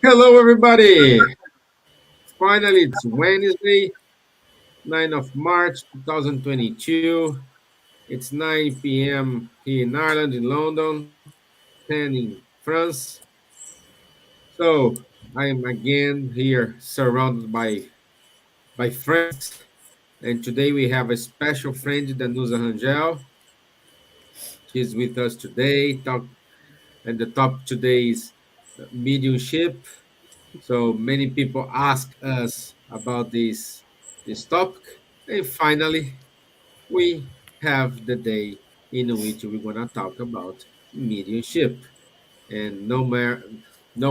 Hello, everybody. Finally, it's Wednesday, 9th of March, 2022. It's 9 p.m. here in Ireland, in London, 10 in France. So I am again here surrounded by friends. And today we have a special friend, Danusa Rangel. She's with us today. And the topic today is mediumship. So many people ask us about this topic, and finally, we have the day in which we're gonna talk about mediumship, and no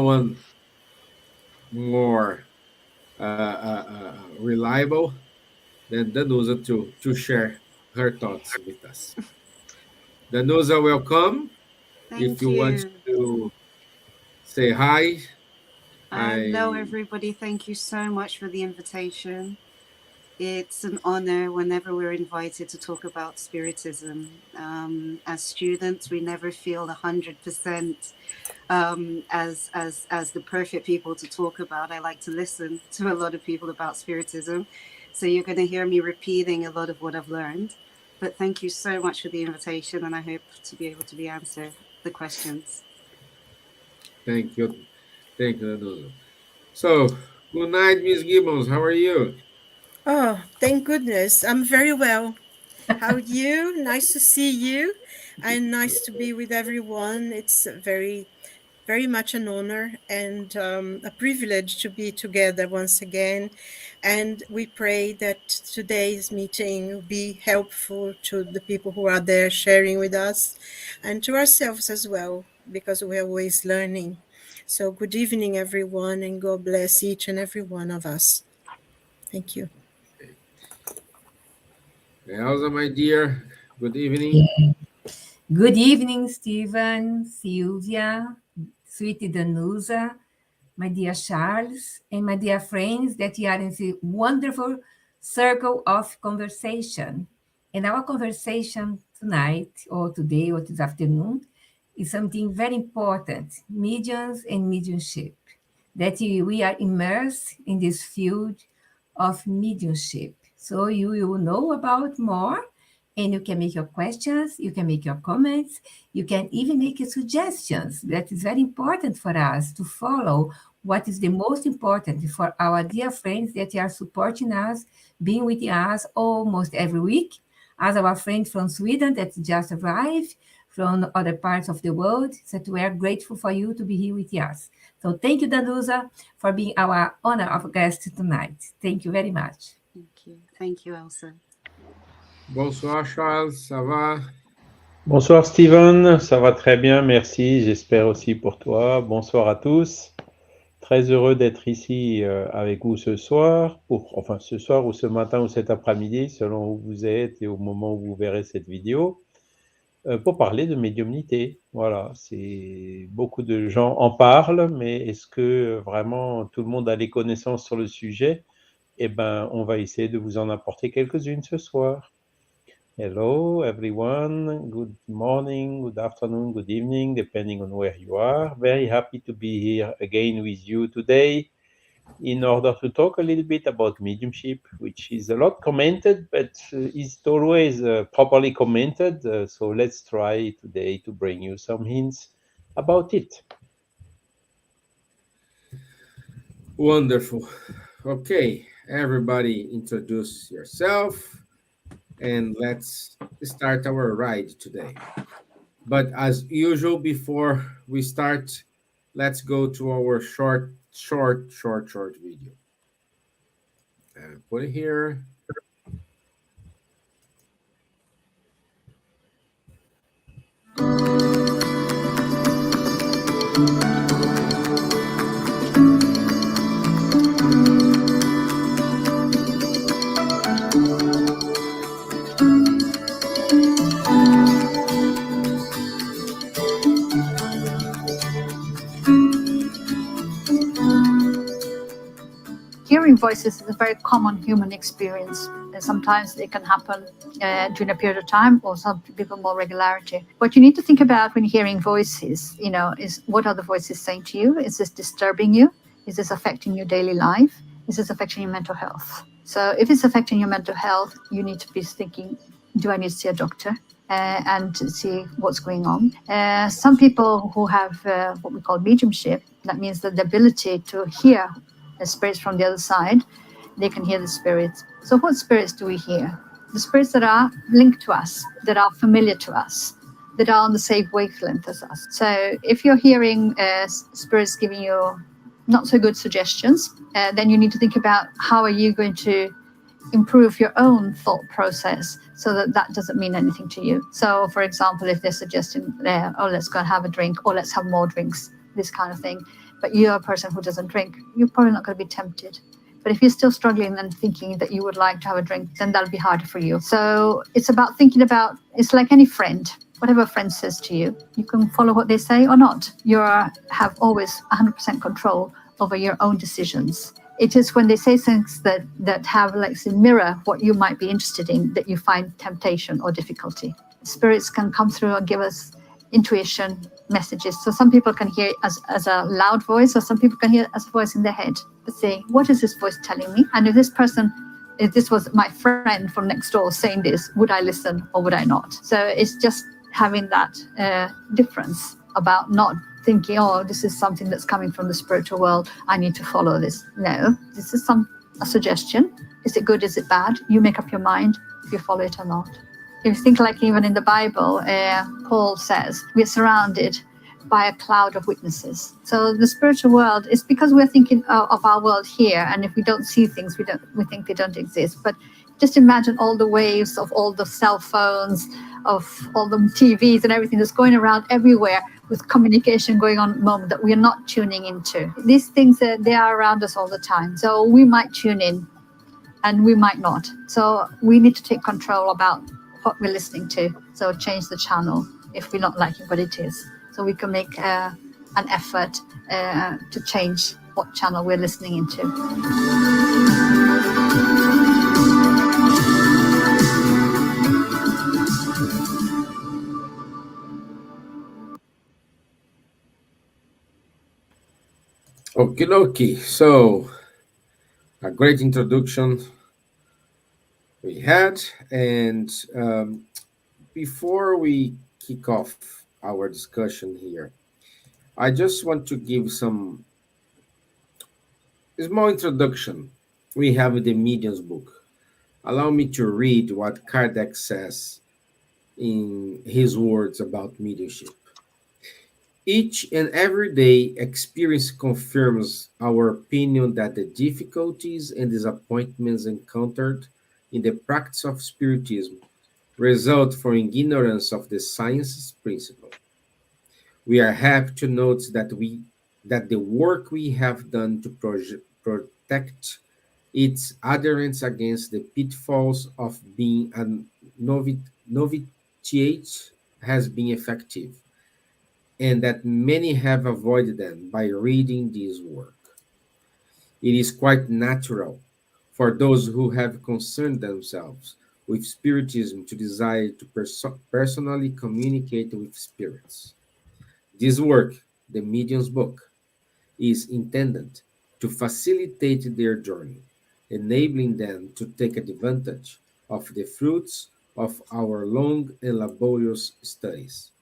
one more reliable than Danusa to share her thoughts with us. Danusa, welcome. If Thank you want you. to say hi, Hello, I everybody. Thank you so much for the invitation. It's an honor whenever we're invited to talk about Spiritism. As students, we never feel 100% as the perfect people to talk about. I like to listen to a lot of people about Spiritism, so you're going to hear me repeating a lot of what I've learned. But thank you so much for the invitation, and I hope to be able to be answer the questions. thank you, Danusa. So, good night, Miss Gibbons. How are you? Oh, thank goodness. I'm very well. How are you? Nice to see you and nice to be with everyone. It's very much an honor and a privilege to be together once again. And we pray that today's meeting will be helpful to the people who are there sharing with us and to ourselves as well, because we're always learning. So, good evening, everyone, and God bless each and every one of us. Thank you. Elsa, my dear, good evening. Good evening, Stevan, Silvia, sweet Danusa, my dear Charles, and my dear friends that are in the wonderful circle of conversation. And our conversation tonight, or today, or this afternoon, is something very important, mediums and mediumship, that we are immersed in this field of mediumship. So you will know about more, and you can make your questions, you can make your comments, you can even make your suggestions. That is very important for us to follow what is the most important for our dear friends that are supporting us, being with us almost every week, as our friend from Sweden that just arrived, from other parts of the world, that we are grateful for you to be here with us. So thank you, Danusa, for being our honor of guest tonight. Thank you very much. Thank you. Thank you, Elsa. Bonsoir, Charles. Ça va? Bonsoir Steven, ça va très bien, merci, j'espère aussi pour toi. Bonsoir à tous. Très heureux d'être ici avec vous ce soir, enfin ce soir ou ce matin ou cet après-midi, selon où vous êtes et au moment où vous verrez cette vidéo, pour parler de médiumnité. Voilà, c'est beaucoup de gens en parlent, mais est-ce que vraiment tout le monde a les connaissances sur le sujet? Eh ben, on va essayer de vous en apporter quelques-unes ce soir. Hello, everyone. Good morning, good afternoon, good evening, depending on where you are. Very happy to be here again with you today in order to talk a little bit about mediumship, which is a lot commented, but isn't always properly commented. So let's try today to bring you some hints about it. Wonderful. Okay, everybody introduce yourself and let's start our ride today. But as usual, before we start, let's go to our short video. Put it here. voices is a very common human experience. And sometimes it can happen during a period of time, or some people more regularity. What you need to think about when hearing voices, is what are the voices saying to you? Is this disturbing you? Is this affecting your daily life? Is this affecting your mental health? So if it's affecting your mental health, you need to be thinking, do I need to see a doctor? And to see what's going on. Some people who have what we call mediumship, that means the ability to hear the spirits from the other side, they can hear the spirits. So what spirits do we hear? The spirits that are linked to us, that are familiar to us, that are on the same wavelength as us. So if you're hearing spirits giving you not so good suggestions, then you need to think about how are you going to improve your own thought process so that doesn't mean anything to you. So, for example, if they're suggesting, let's go and have a drink, or let's have more drinks, this kind of thing, but you're a person who doesn't drink, you're probably not going to be tempted. But if you're still struggling and thinking that you would like to have a drink, then that'll be harder for you. So it's about thinking about, it's like any friend. Whatever a friend says to you, you can follow what they say or not. You have always 100% control over your own decisions. It is when they say things that have mirror what you might be interested in that you find temptation or difficulty. Spirits can come through and give us intuition messages. So some people can hear it as a loud voice, or some people can hear it as a voice in their head. But say, what is this voice telling me? And if this was my friend from next door saying this, would I listen or would I not? So it's just having that difference about not thinking, this is something that's coming from the spiritual world, I need to follow this. No, this is a suggestion. Is it good? Is it bad? You make up your mind if you follow it or not. If you think like even in the Bible, Paul says, we're surrounded by a cloud of witnesses. So the spiritual world is because we're thinking of our world here, and if we don't see things, we think they don't exist. But just imagine all the waves of all the cell phones, of all the TVs and everything that's going around everywhere with communication going on at the moment that we are not tuning into. These things, they are around us all the time. So we might tune in and we might not. So we need to take control about what we're listening to. So change the channel if we're not liking what it is. So we can make an effort to change what channel we're listening into. Okie dokie. So, a great introduction we had. And before we kick off our discussion here, I just want to give some small introduction we have in the Medium's book. Allow me to read what Kardec says in his words about mediumship. Each and every day experience confirms our opinion that the difficulties and disappointments encountered in the practice of Spiritism result from ignorance of the science's principle. We are happy to note that the work we have done to protect its adherents against the pitfalls of being a novitiate has been effective, and that many have avoided them by reading this work. It is quite natural for those who have concerned themselves with Spiritism to desire to personally communicate with spirits. This work, the Medium's book, is intended to facilitate their journey, enabling them to take advantage of the fruits of our long and laborious studies.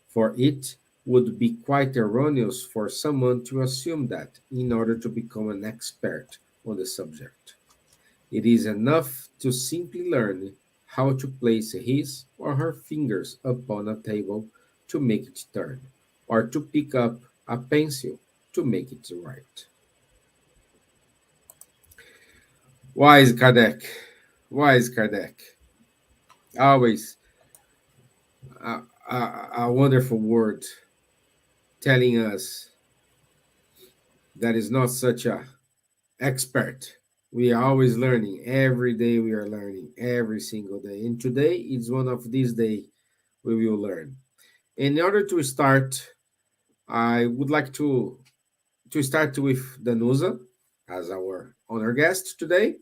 For it would be quite erroneous for someone to assume that in order to become an expert on the subject, it is enough to simply learn how to place his or her fingers upon a table to make it turn, or to pick up a pencil to make it write. Wise Kardec, wise Kardec, always a wonderful word telling us that is not such a expert. We are always learning. Every day we are learning, every single day. And today is one of these days we will learn. In order to start, I would like to start with Danusa. as our honor guest today.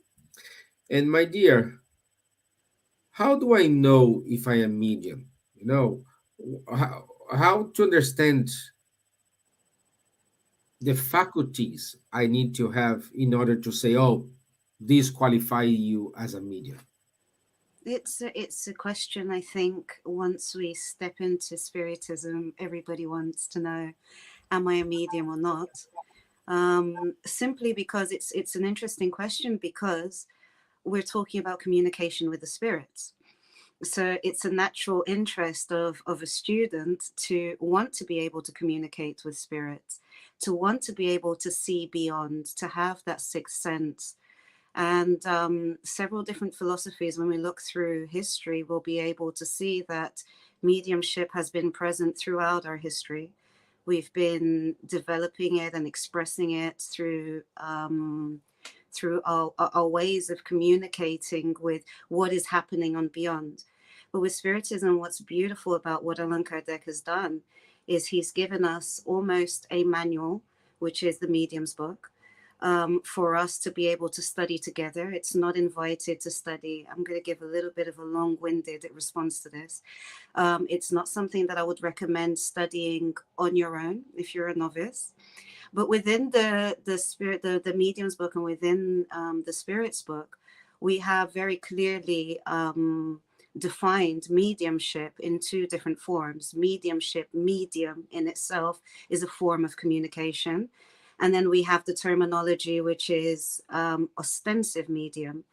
And my dear, how do I know if I am medium? You know, how to understand the faculties I need to have in order to say, oh, this qualify you as a medium. It's a question. I think once we step into spiritism, everybody wants to know, am I a medium or not? Simply because it's an interesting question, because we're talking about communication with the spirits. So it's a natural interest of a student to want to be able to communicate with spirits, to want to be able to see beyond, to have that sixth sense. And several different philosophies, when we look through history, we'll be able to see that mediumship has been present throughout our history. We've been developing it and expressing it through our ways of communicating with what is happening on beyond. But with Spiritism, what's beautiful about what Allan Kardec has done is he's given us almost a manual, which is the medium's book, for us to be able to study together. It's not invited to study. I'm going to give a little bit of a long-winded response to this. It's not something that I would recommend studying on your own if you're a novice. But within the medium's book and within the spirit's book, we have very clearly defined mediumship in two different forms. Mediumship, medium in itself, is a form of communication. And then we have the terminology, which is ostensive medium,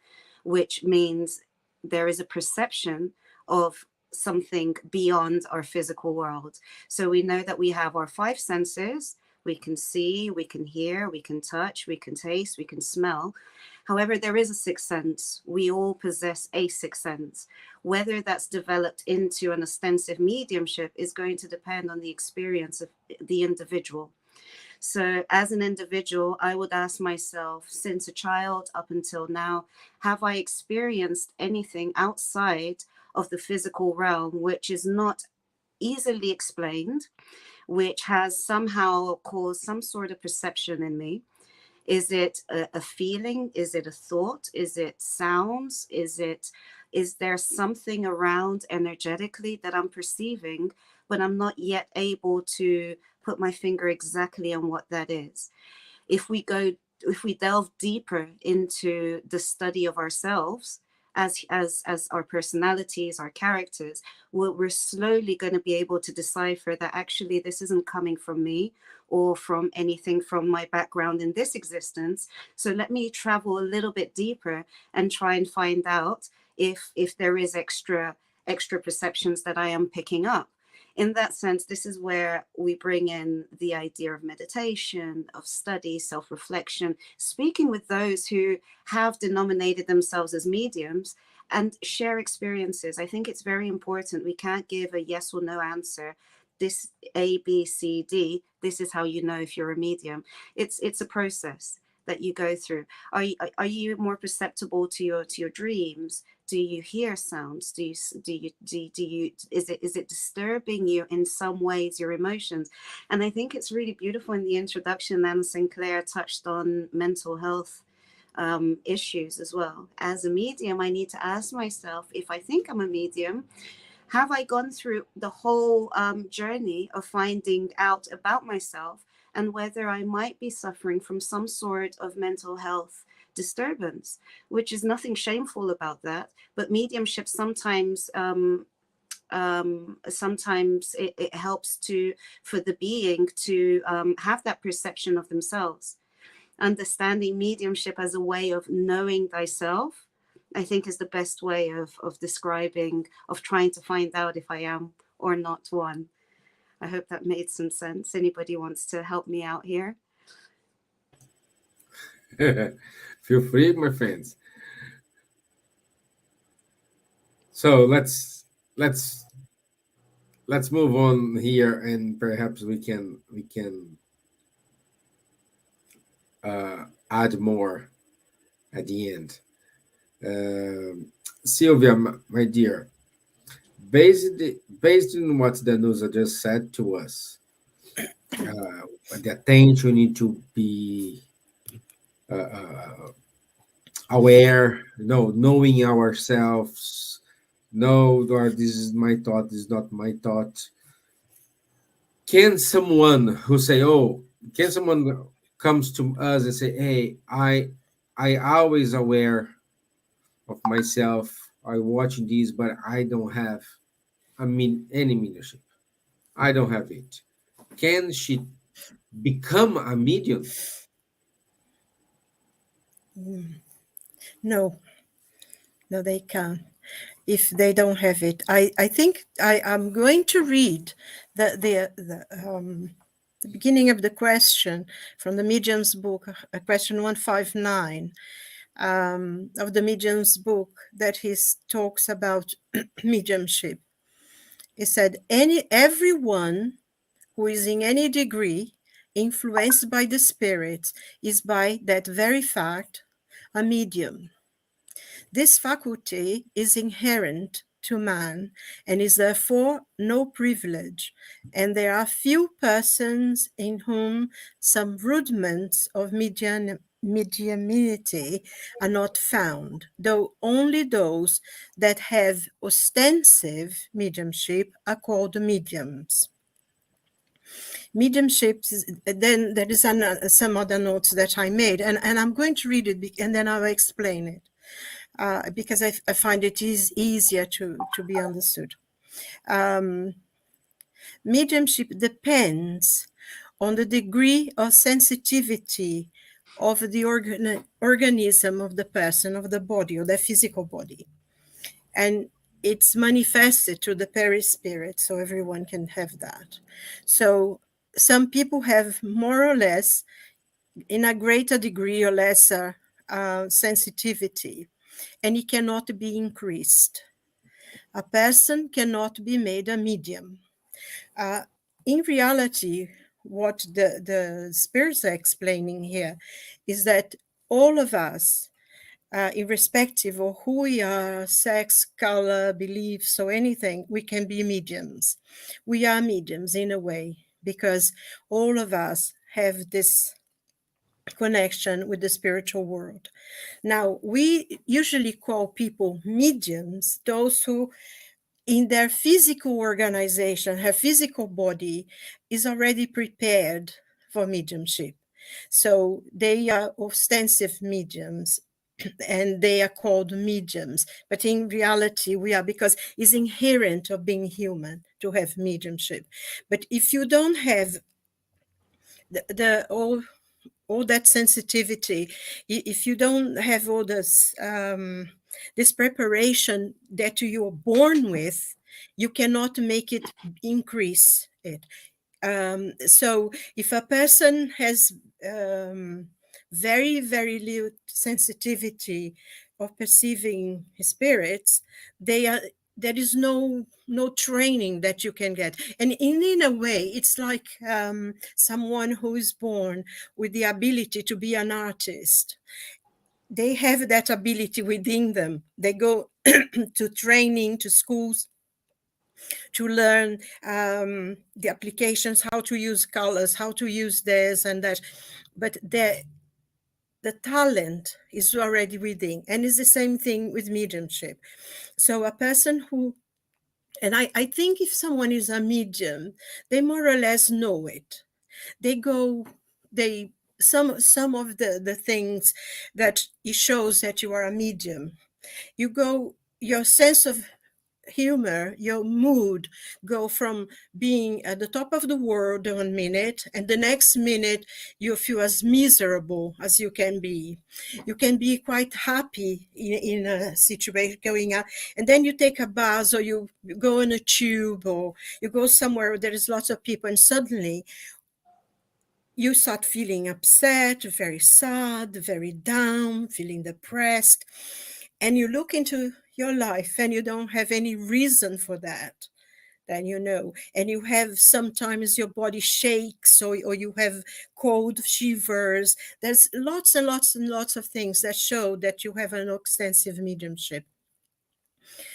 which means there is a perception of something beyond our physical world. So we know that we have our five senses. We can see, we can hear, we can touch, we can taste, we can smell. However, there is a sixth sense. We all possess a sixth sense. Whether that's developed into an ostensive mediumship is going to depend on the experience of the individual. So as an individual, I would ask myself, since a child up until now, have I experienced anything outside of the physical realm which is not easily explained, which has somehow caused some sort of perception in me? Is it a feeling? Is it a thought? Is it sounds? Is there something around energetically that I'm perceiving, but I'm not yet able to put my finger exactly on what that is? If we delve deeper into the study of ourselves as our personalities, our characters, we're slowly going to be able to decipher that actually this isn't coming from me or from anything from my background in this existence. So let me travel a little bit deeper and try and find out if there is extra perceptions that I am picking up. In that sense, this is where we bring in the idea of meditation, of study, self-reflection, speaking with those who have denominated themselves as mediums and share experiences. I think it's very important. We can't give a yes or no answer. This A, B, C, D, this is how you know if you're a medium. It's a process that you go through. Are you more perceptible to your dreams? Do you hear sounds? Is it disturbing you in some ways, your emotions? And I think it's really beautiful in the introduction, Anna Sinclair touched on mental health issues as well. As a medium, I need to ask myself, if I think I'm a medium, have I gone through the whole journey of finding out about myself and whether I might be suffering from some sort of mental health disturbance, which is nothing shameful about that. But mediumship sometimes it helps for the being to have that perception of themselves. Understanding mediumship as a way of knowing thyself, I think, is the best way of describing, of trying to find out if I am or not one. I hope that made some sense. Anybody wants to help me out here? Feel free, my friends. So let's move on here, and perhaps we can add more at the end. Silvia, my dear, based on what Danusa just said to us, the attention need to be aware, knowing ourselves, know that this is my thought, this is not my thought. Can someone who say, oh, can someone comes to us and say, hey, I always aware of myself, I watching these, but I don't have any mediumship. I don't have it. Can she become a medium? No, no, they can't if they don't have it. I think I'm going to read the beginning of the question from the Medium's book, question 159 of the Medium's book, that he talks about mediumship. He said, everyone who is in any degree influenced by the spirit is by that very fact a medium. This faculty is inherent to man and is therefore no privilege, and there are few persons in whom some rudiments of mediumnity are not found, though only those that have ostensive mediumship are called mediums. Mediumship, then there is some other notes that I made, and I'm going to read it and then I'll explain it. Because I find it is easier to be understood. Mediumship depends on the degree of sensitivity of the organism of the person, of the body, or the physical body. And it's manifested to the perispirit, so everyone can have that. So some people have more or less, in a greater degree or lesser sensitivity, and it cannot be increased. A person cannot be made a medium. In reality, what the spirits are explaining here is that all of us, irrespective of who we are, sex, color, beliefs, or anything, we can be mediums. We are mediums in a way, because all of us have this connection with the spiritual world. Now, we usually call people mediums those who, in their physical organization, her physical body is already prepared for mediumship. So they are ostensive mediums and they are called mediums. But in reality, we are, because it's inherent of being human to have mediumship. But if you don't have all that sensitivity, if you don't have all this preparation that you're born with, you cannot make it increase it. So if a person has very, very little sensitivity of perceiving spirits, there is no training that you can get. And in a way, it's like someone who is born with the ability to be an artist. They have that ability within them. They go to training, to schools, to learn the applications, how to use colors, how to use this and that. But the talent is already within. And it's the same thing with mediumship. So a person who, and I think if someone is a medium, they more or less know it. Some of the things that it shows that you are a medium. Your sense of humor, your mood go from being at the top of the world 1 minute, and the next minute you feel as miserable as you can be. You can be quite happy in a situation going out, and then you take a bus, or you go in a tube, or you go somewhere where there is lots of people, and suddenly you start feeling upset, very sad, very down, feeling depressed. And you look into your life and you don't have any reason for that. Then and you have sometimes your body shakes, or you have cold shivers. There's lots and lots and lots of things that show that you have an extensive mediumship.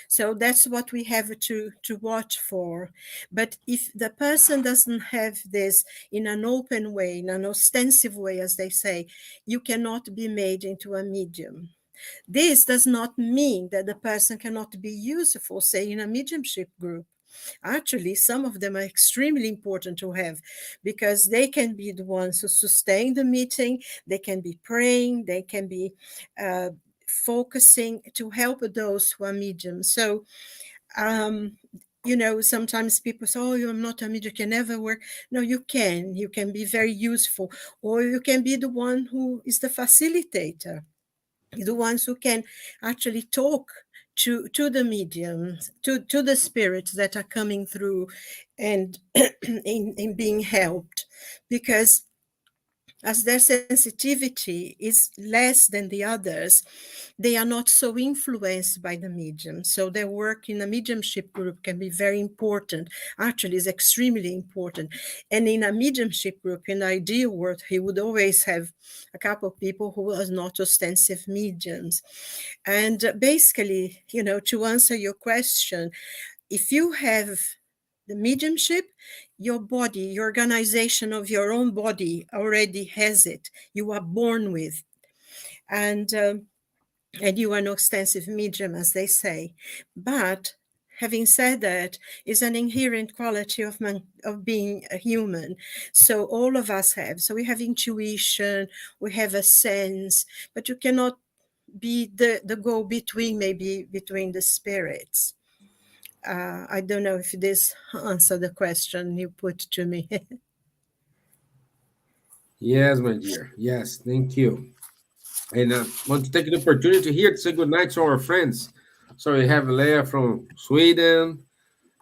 So that's what we have to watch for. But if the person doesn't have this in an open way, in an ostensive way, as they say, you cannot be made into a medium. This does not mean that the person cannot be useful, say, in a mediumship group. Actually, some of them are extremely important to have, because they can be the ones who sustain the meeting, they can be praying, they can be focusing to help those who are mediums. So, sometimes people say, oh, I'm not a medium, you can never work. No, you can. You can be very useful, or you can be the one who is the facilitator, the ones who can actually talk to the mediums, to the spirits that are coming through and in being helped, because as their sensitivity is less than the others, they are not so influenced by the medium. So their work in a mediumship group can be very important, actually is extremely important. And in a mediumship group, in the ideal world, he would always have a couple of people who are not ostensive mediums. And basically, to answer your question, if you have the mediumship, your body, your organization of your own body already has it. You are born with. And you are an ostensive medium, as they say. But having said that, is an inherent quality of being a human. So all of us have. So we have intuition, we have a sense, but you cannot be the go-between, maybe between the spirits. I don't know if this answered the question you put to me. Yes, my dear. Yes, thank you. And I want to take the opportunity here to say good night to our friends. So we have Leah from Sweden,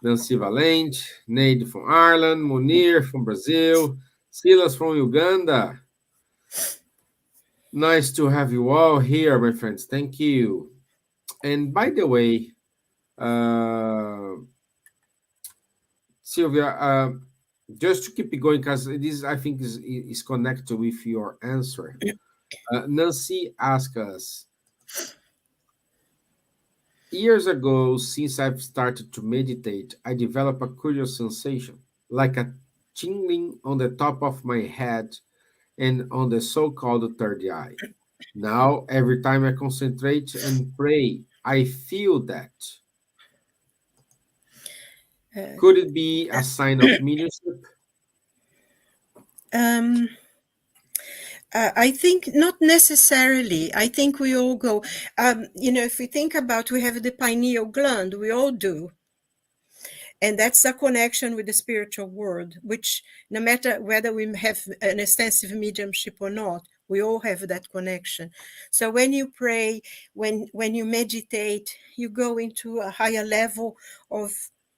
Nancy Valente, Neide from Ireland, Munir from Brazil, Silas from Uganda. Nice to have you all here, my friends. Thank you. And by the way, Silvia, just to keep it going, because this I think is connected with your answer. Nancy asked us, years ago, since I've started to meditate, I developed a curious sensation, like a tingling on the top of my head and on the so-called third eye. Now, every time I concentrate and pray, I feel that. Could it be a sign of mediumship? I think not necessarily. I think we all go, if we think about, we have the pineal gland, we all do. And that's a connection with the spiritual world, which no matter whether we have an extensive mediumship or not, we all have that connection. So when you pray, when you meditate, you go into a higher level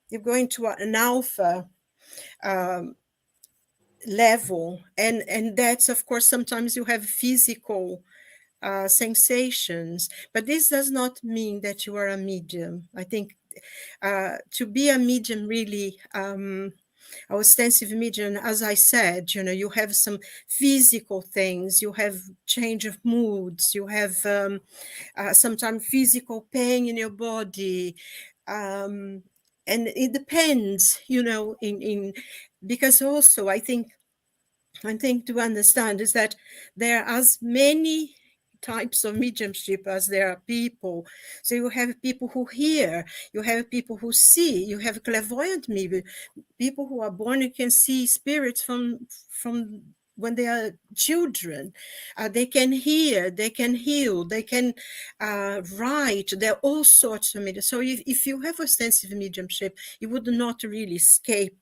you go into an alpha level. And that's, of course, sometimes you have physical sensations, but this does not mean that you are a medium. I think to be a medium, really, a ostensive medium, as I said, you have some physical things, you have change of moods, you have sometimes physical pain in your body, and it depends, in because also I think to understand is that there are as many types of mediumship as there are people. So you have people who hear, you have people who see, you have clairvoyant maybe people who are born and can see spirits from when they are children. They can hear, they can heal, they can write. There are all sorts of medium. So if you have ostensive mediumship, it would not really escape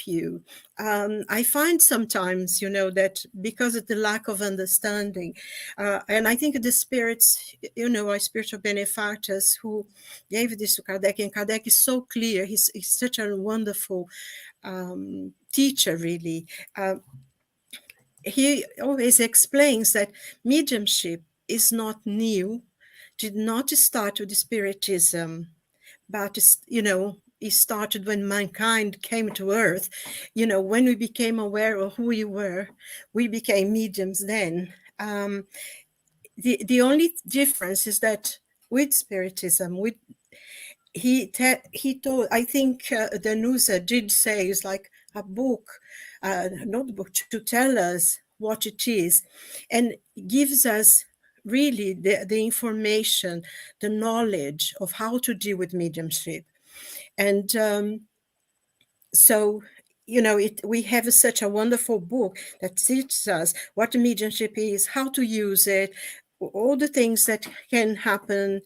you. I find sometimes, that because of the lack of understanding, and I think the spirits, our spiritual benefactors who gave this to Kardec, and Kardec is so clear, he's such a wonderful teacher, really. He always explains that mediumship is not new, did not start with the Spiritism, but it started when mankind came to Earth. When we became aware of who we were, we became mediums then. The only difference is that with Spiritism. With he told, I think Danusa did say, it's like a book, notebook to tell us what it is, and gives us really the information, the knowledge of how to deal with mediumship. And so, we have such a wonderful book that teaches us what mediumship is, how to use it, all the things that can happen.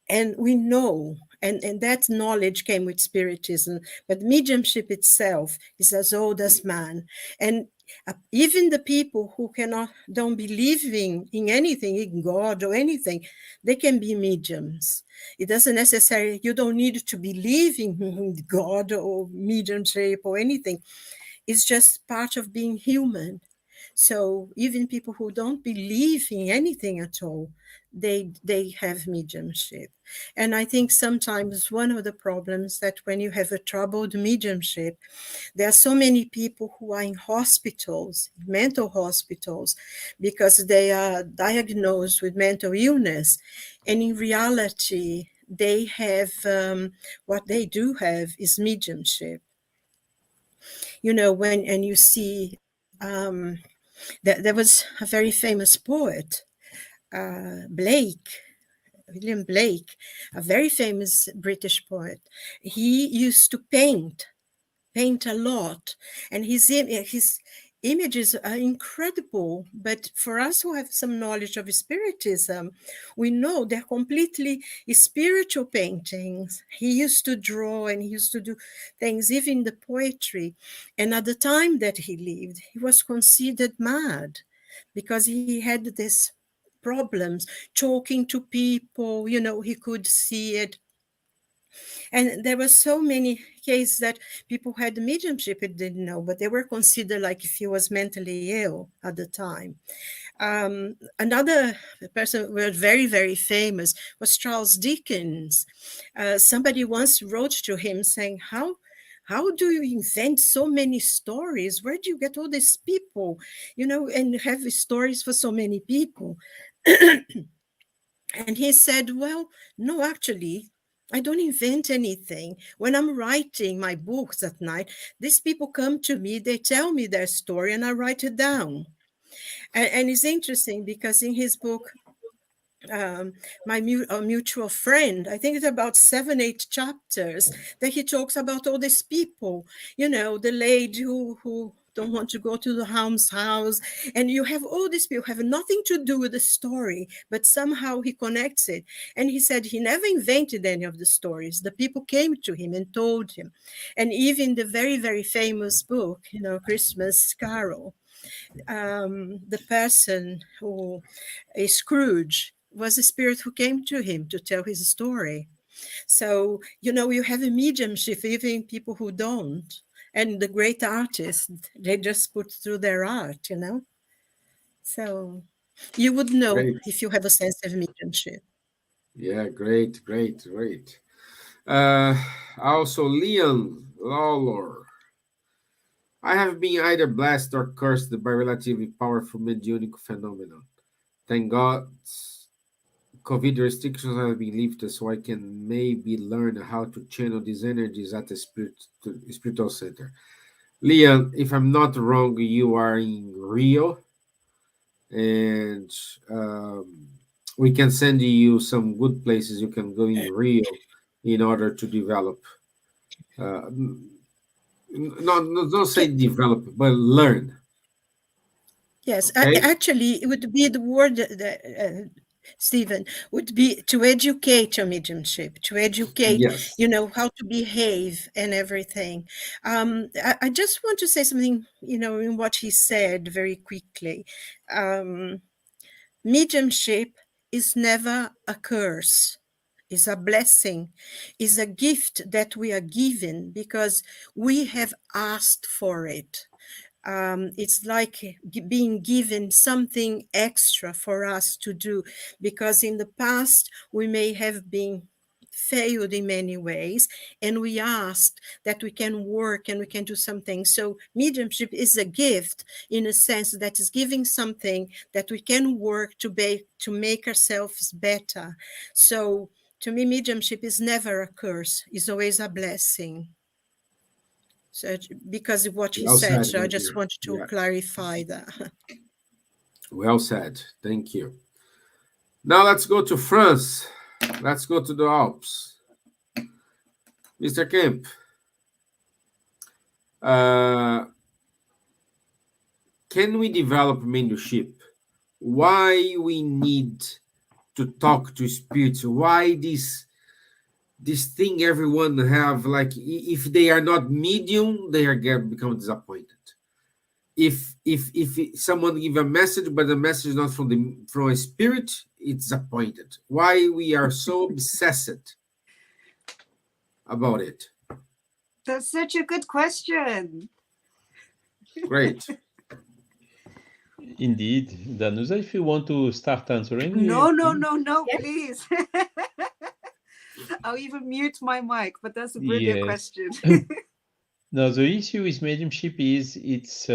And we know, and that knowledge came with Spiritism, but mediumship itself is as old as man. And even the people who don't believe in anything, in God or anything, they can be mediums. It doesn't necessarily, you don't need to believe in God or mediumship or anything. It's just part of being human. So even people who don't believe in anything at all, they have mediumship. And I think sometimes one of the problems that when you have a troubled mediumship, there are so many people who are in hospitals, mental hospitals, because they are diagnosed with mental illness. And in reality, they have, what they do have is mediumship. And you see, there was a very famous poet, William Blake, a very famous British poet. He used to paint a lot, and his images are incredible. But for us who have some knowledge of Spiritism, we know they're completely spiritual paintings. He used to draw and he used to do things, even the poetry. And at the time that he lived, he was considered mad because he had this problems talking to people. He could see it. And there were so many cases that people had mediumship and didn't know, but they were considered like if he was mentally ill at the time. Another person who was very, very famous was Charles Dickens. Somebody once wrote to him saying, how do you invent so many stories? Where do you get all these people, and have stories for so many people? And he said, well, no, actually, I don't invent anything. When I'm writing my books at night, these people come to me, they tell me their story, and I write it down. And it's interesting because in his book, my mutual friend, I think it's about 7-8 chapters that he talks about all these people, the lady who don't want to go to the Holmes house, and you have all these people have nothing to do with the story, but somehow he connects it. And he said he never invented any of the stories. The people came to him and told him. And even the very, very famous book, Christmas Carol, the person who is Scrooge was a spirit who came to him to tell his story. So, you have a mediumship, even people who don't. And the great artists, they just put through their art, So you would know Great. if you have a sense of mediumship. Yeah, great. Also, Leon Lawlor. I have been either blessed or cursed by relatively powerful mediunic phenomenon. Thank God COVID restrictions have been lifted so I can maybe learn how to channel these energies at the spiritual center. Leon, if I'm not wrong, you are in Rio, and we can send you some good places you can go in Rio in order to develop. Don't say develop, but learn. Yes, Okay. actually, it would be the word, Steven, would be to educate your mediumship, to educate, Yes. how to behave and everything. I just want to say something, in what he said very quickly. Mediumship is never a curse. Is a blessing, is a gift that we are given because we have asked for it. It's like being given something extra for us to do, because in the past we may have been failed in many ways, and we asked that we can work and we can do something. So mediumship is a gift in a sense that is giving something that we can work to make ourselves better. So to me, mediumship is never a curse, it's always a blessing. So because of what he Well said, said, so my I just dear. wanted to Yeah. clarify that. Well said. Thank you. Now let's go to France. Let's go to the Alps. Mr. Kempf, can we develop mediumship? Why we need to talk to spirits? Why this thing everyone have, like, if they are not medium, they are become disappointed. If someone give a message, but the message is not from a spirit, it's disappointed. Why we are so obsessed about it? That's such a good question. Great. Indeed. Danusa, if you want to start answering. No, Yes. please. I'll even mute my mic, but that's a brilliant Yes. question. Now, the issue with mediumship is it's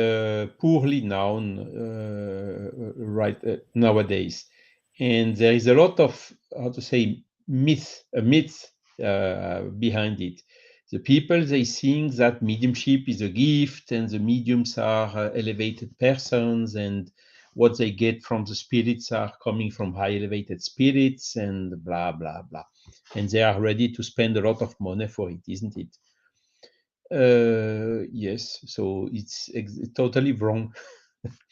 poorly known nowadays. And there is a lot of, how to say, myth behind it. The people, they think that mediumship is a gift and the mediums are elevated persons, and what they get from the spirits are coming from high elevated spirits and blah, blah, blah. And they are ready to spend a lot of money for it, isn't it? Yes, so it's totally wrong.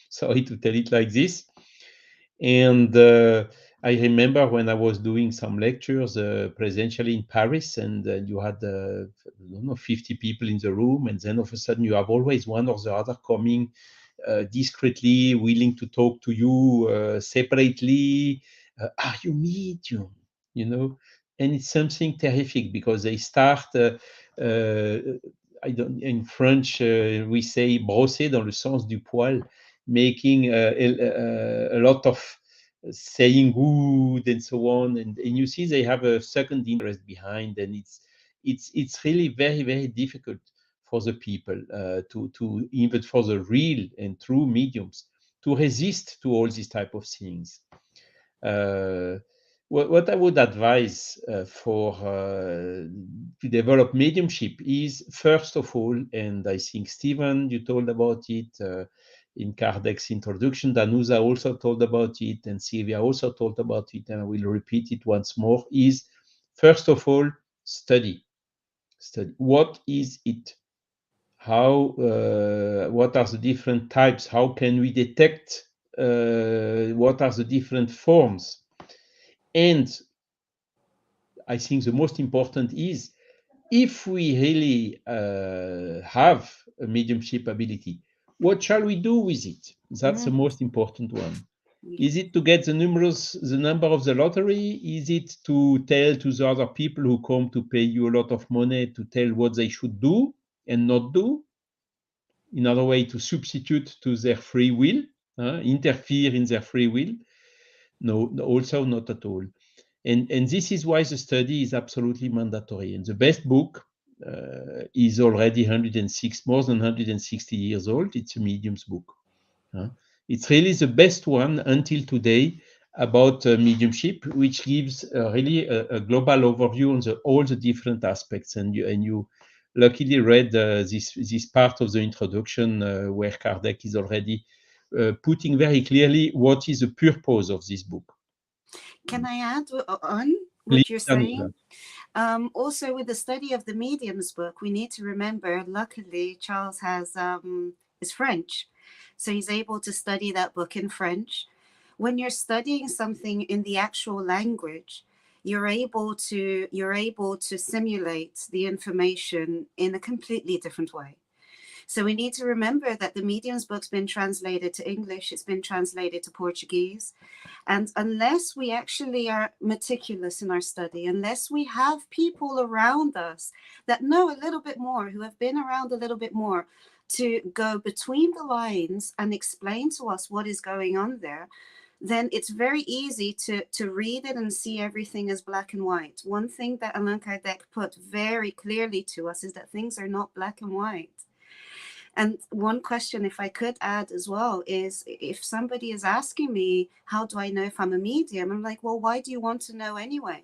Sorry to tell it like this. And I remember when I was doing some lectures presentially in Paris, and you had, I don't know, 50 people in the room, and then all of a sudden you have always one or the other coming discreetly, willing to talk to you separately. Are you medium? You know, and it's something terrific because they start. In French, we say brosser dans le sens du poil, making a lot of saying good and so on, and you see they have a second interest behind, and it's really very, very difficult for the people to even for the real and true mediums to resist to all these type of things. What I would advise to develop mediumship is, first of all, and I think Stevan, you told about it in Kardec's introduction, Danusa also told about it, and Silvia also told about it, and I will repeat it once more, is first of all, study. What is it? How? What are the different types? How can we detect? What are the different forms? And I think the most important is, if we really have a mediumship ability, what shall we do with it? That's the most important one. Is it to get the number of the lottery? Is it to tell to the other people who come to pay you a lot of money to tell what they should do and not do? In other way, to substitute to their free will, interfere in their free will? No, also not at all. And this is why the study is absolutely mandatory. And the best book is already more than 160 years old. It's a medium's book. It's really the best one until today about mediumship, which gives really a global overview on all the different aspects. And you luckily read this part of the introduction where Kardec is already putting very clearly what is the purpose of this book. Can I add on what Please, you're Danusa. saying? Also, with the study of the mediums book, we need to remember, luckily, Charles is French. So he's able to study that book in French. When you're studying something in the actual language, you're able to simulate the information in a completely different way. So we need to remember that the mediums book's been translated to English, it's been translated to Portuguese. And unless we actually are meticulous in our study, unless we have people around us that know a little bit more, who have been around a little bit more, to go between the lines and explain to us what is going on there, then it's very easy to read it and see everything as black and white. One thing that Allan Kardec put very clearly to us is that things are not black and white. And one question, if I could add as well, is if somebody is asking me, how do I know if I'm a medium? I'm like, well, why do you want to know anyway?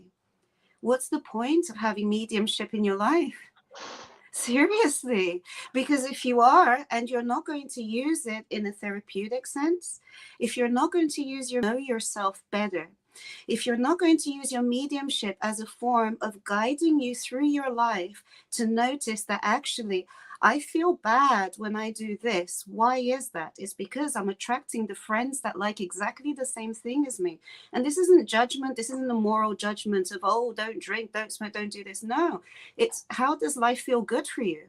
What's the point of having mediumship in your life? Seriously, because if you are, and you're not going to use it in a therapeutic sense, if you're not going to use know yourself better, if you're not going to use your mediumship as a form of guiding you through your life to notice that actually, I feel bad when I do this. Why is that? It's because I'm attracting the friends that like exactly the same thing as me. And this isn't judgment. This isn't a moral judgment of, oh, don't drink, don't smoke, don't do this. No, it's how does life feel good for you?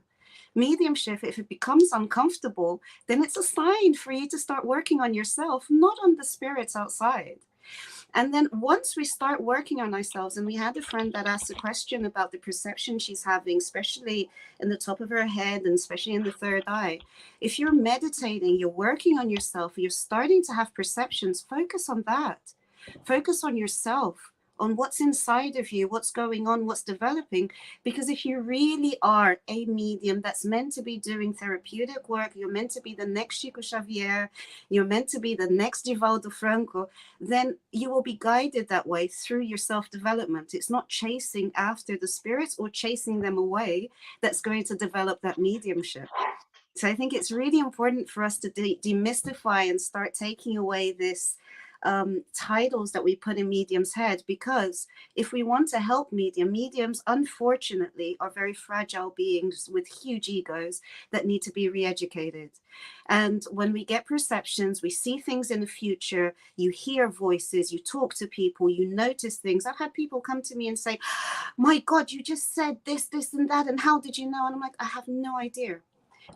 Mediumship, if it becomes uncomfortable, then it's a sign for you to start working on yourself, not on the spirits outside. And then once we start working on ourselves, and we had a friend that asked a question about the perception she's having, especially in the top of her head and especially in the third eye. If you're meditating, you're working on yourself, you're starting to have perceptions, focus on that. Focus on yourself, on what's inside of you, what's going on, what's developing. Because if you really are a medium that's meant to be doing therapeutic work, you're meant to be the next Chico Xavier, you're meant to be the next Divaldo Franco, then you will be guided that way through your self-development. It's not chasing after the spirits or chasing them away that's going to develop that mediumship. So I think it's really important for us to demystify and start taking away this titles that we put in mediums' head, because if we want to help mediums unfortunately are very fragile beings with huge egos that need to be re-educated. And when we get perceptions, we see things in the future, you hear voices, you talk to people, you notice things. I've had people come to me and say, my God, you just said this, this and that, and how did you know? And I'm like, I have no idea.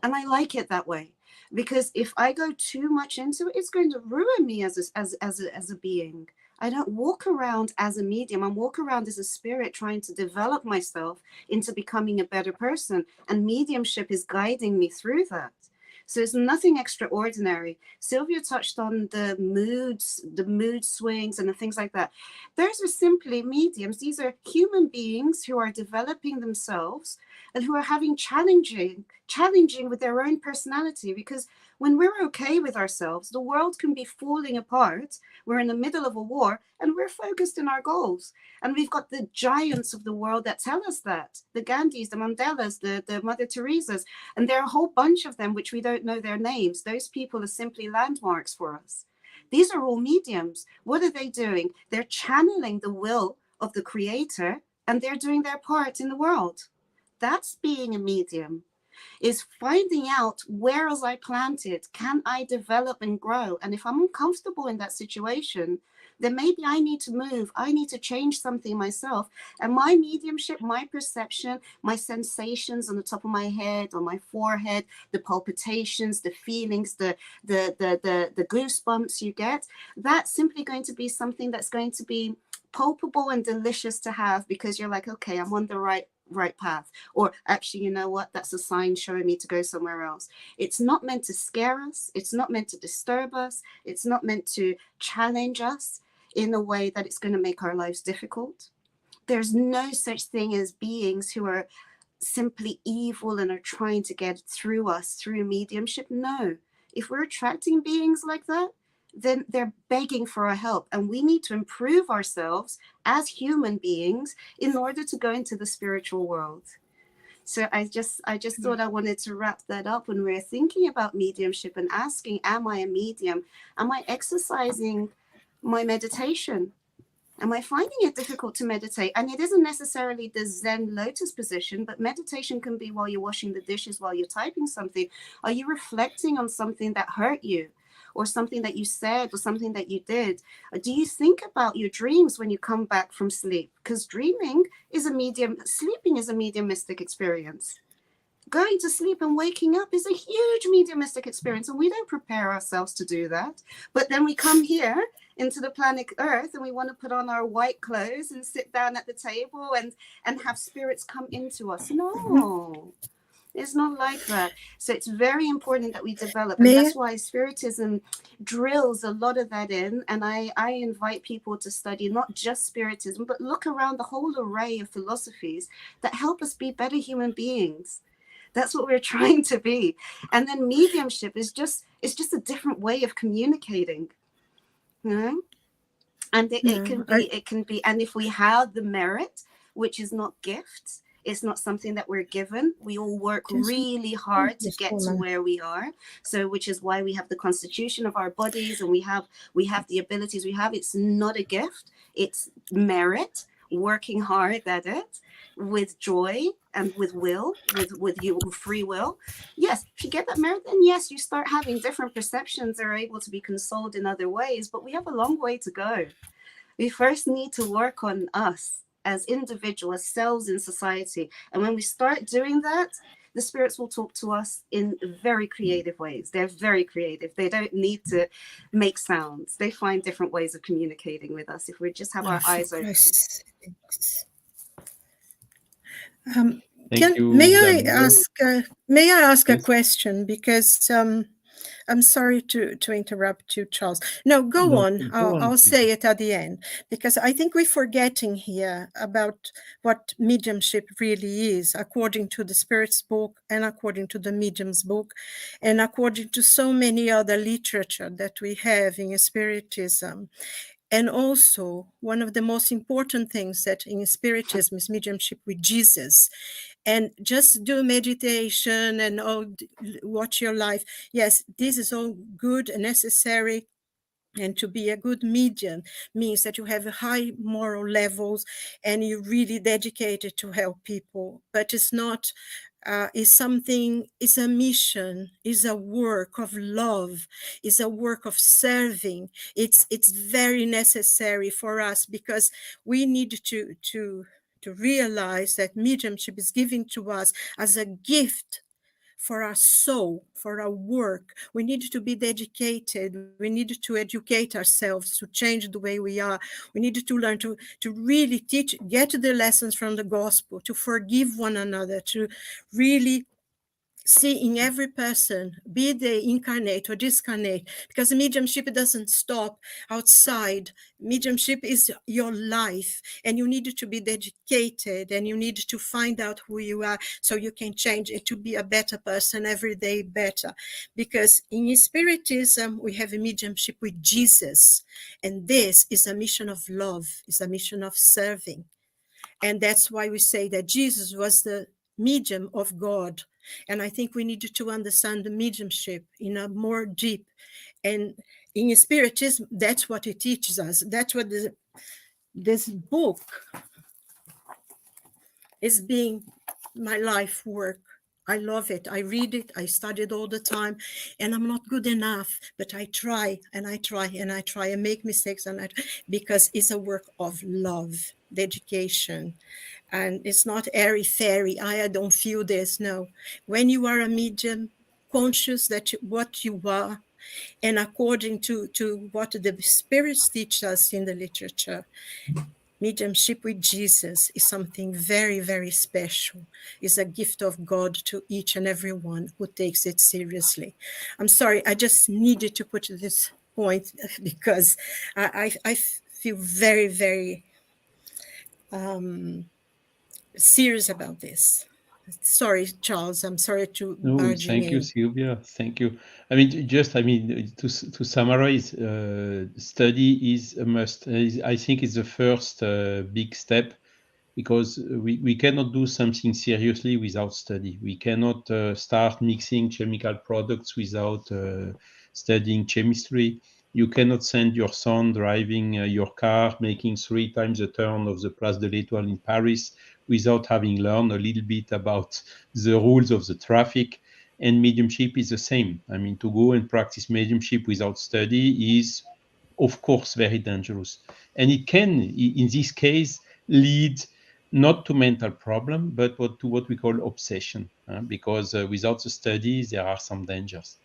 And I like it that way. Because if I go too much into it, it's going to ruin me as a being. I don't walk around as a medium. I walk around as a spirit trying to develop myself into becoming a better person. And mediumship is guiding me through that. So it's nothing extraordinary. Silvia touched on the mood swings and the things like that. Those are simply mediums. These are human beings who are developing themselves and who are having challenging with their own personality. Because when we're okay with ourselves, the world can be falling apart. We're in the middle of a war and we're focused in our goals. And we've got the giants of the world that tell us that. The Gandhis, the Mandelas, the Mother Teresas. And there are a whole bunch of them which we don't know their names. Those people are simply landmarks for us. These are all mediums. What are they doing? They're channeling the will of the Creator and they're doing their part in the world. That's being a medium. Is finding out where was I planted, can I develop and grow? And if I'm uncomfortable in that situation, then maybe I need to move. I need to change something myself. And my mediumship, my perception, my sensations on the top of my head, on my forehead, the palpitations, the feelings, the goosebumps you get, that's simply going to be something that's going to be palpable and delicious to have, because you're like, okay, I'm on the right path. Or actually, you know what, that's a sign showing me to go somewhere else. It's not meant to scare us. It's not meant to disturb us. It's not meant to challenge us in a way that it's going to make our lives difficult. There's no such thing as beings who are simply evil and are trying to get through us through mediumship. No, if we're attracting beings like that, then they're begging for our help, and we need to improve ourselves as human beings in order to go into the spiritual world. So I just thought I wanted to wrap that up when we're thinking about mediumship and asking, am I a medium? Am I exercising my meditation? Am I finding it difficult to meditate? And it isn't necessarily the Zen lotus position, but meditation can be while you're washing the dishes, while you're typing something. Are you reflecting on something that hurt you? Or something that you said, or something that you did? Do you think about your dreams when you come back from sleep? Because sleeping is a mediumistic experience. Going to sleep and waking up is a huge mediumistic experience, and we don't prepare ourselves to do that. But then we come here into the planet Earth and we want to put on our white clothes and sit down at the table and have spirits come into us. No. It's not like that. So it's very important that we develop. And May I? that's why Spiritism drills a lot of that in. And I invite people to study not just Spiritism, but look around the whole array of philosophies that help us be better human beings. That's what we're trying to be. And then mediumship is just, it's just a different way of communicating. You know? And it can be, and if we have the merit, which is not gifts, it's not something that we're given. We all work really hard to get to where we are. So, which is why we have the constitution of our bodies, and we have the abilities we have. It's not a gift. It's merit, working hard at it with joy and with will, with your free will. Yes, if you get that merit, then yes, you start having different perceptions that are able to be consoled in other ways. But we have a long way to go. We first need to work on us as individuals, as selves in society. And when we start doing that, the spirits will talk to us in very creative ways. They're very creative. They don't need to make sounds. They find different ways of communicating with us if we just have our eyes open. May I ask a question? Because I'm sorry to interrupt you, Charles. No, go on. I'll say it at the end, because I think we're forgetting here about what mediumship really is, according to the Spirit's book and according to the Medium's book, and according to so many other literature that we have in Spiritism. And also, one of the most important things that in Spiritism is mediumship with Jesus. And just do meditation and watch your life. Yes, this is all good and necessary. And to be a good medium means that you have high moral levels and you're really dedicated to help people. But it's not, it's a mission, it's a work of love, it's a work of serving. It's very necessary for us, because we need to realize that mediumship is given to us as a gift for our soul, for our work. We need to be dedicated. We need to educate ourselves to change the way we are. We need to learn to really teach, get the lessons from the gospel, to forgive one another, to really see in every person, be they incarnate or discarnate, because mediumship doesn't stop outside. Mediumship is your life, and you need to be dedicated, and you need to find out who you are so you can change it to be a better person every day better. Because in Spiritism, we have a mediumship with Jesus, and this is a mission of love, is a mission of serving. And that's why we say that Jesus was the medium of God. And I think we need to understand the mediumship in a more deep. And in Spiritism, that's what it teaches us. That's what this book is being my life work. I love it. I read it. I study it all the time. And I'm not good enough, but I try and I try and I try and make mistakes. Because it's a work of love, dedication. And it's not airy-fairy. I don't feel this. No. When you are a medium, conscious that what you are, and according to what the spirits teach us in the literature, mediumship with Jesus is something very, very special. It's a gift of God to each and every one who takes it seriously. I'm sorry, I just needed to put this point because I feel very, very serious about this. Sorry, Charles. I'm sorry to barge in. Thank you, Silvia. Thank you. To summarize, study is a must. I think it's the first big step, because we cannot do something seriously without study. We cannot start mixing chemical products without studying chemistry. You cannot send your son driving your car, making 3 times the turn of the Place de l'Étoile in Paris without having learned a little bit about the rules of the traffic. And mediumship is the same. To go and practice mediumship without study is, of course, very dangerous. And it can, in this case, lead not to mental problem, but to what we call obsession, because without the studies, there are some dangers.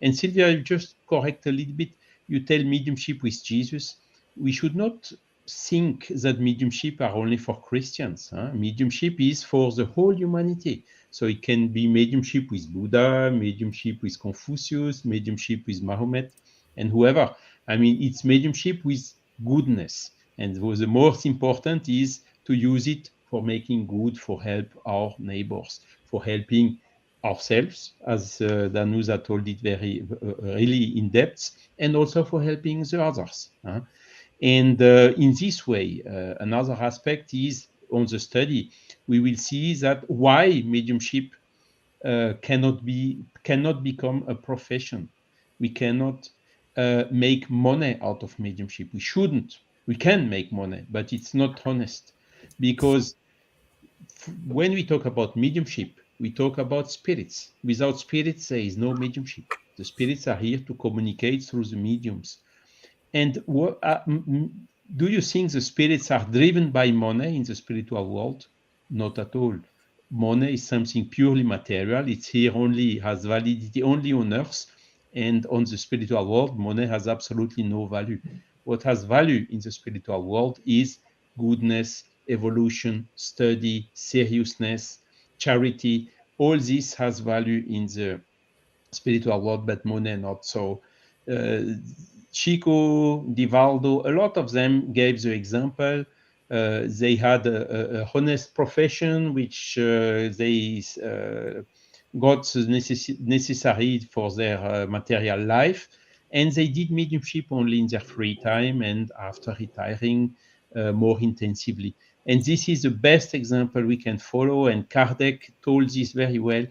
And Silvia, just correct a little bit. You tell mediumship with Jesus. We should not think that mediumship are only for Christians. Mediumship is for the whole humanity. So it can be mediumship with Buddha, mediumship with Confucius, mediumship with Mahomet, and whoever. I mean, it's mediumship with goodness. And the most important is to use it for making good, for help our neighbors, for helping ourselves, as Danusa told it very really in depth, and also for helping the others. And in this way, another aspect is on the study, we will see that why mediumship cannot become a profession. We cannot make money out of mediumship. We shouldn't. We can make money, but it's not honest, because when we talk about mediumship, we talk about spirits. Without spirits, there is no mediumship. The spirits are here to communicate through the mediums. And do you think the spirits are driven by money in the spiritual world? Not at all. Money is something purely material. It's here only, has validity only on earth, and on the spiritual world, money has absolutely no value. What has value in the spiritual world is goodness, evolution, study, seriousness, charity. All this has value in the spiritual world, but money not. So Chico, Divaldo, a lot of them gave the example. They had a honest profession, which they got necessary for their material life, and they did mediumship only in their free time and after retiring more intensively. And this is the best example we can follow, and Kardec told this very well.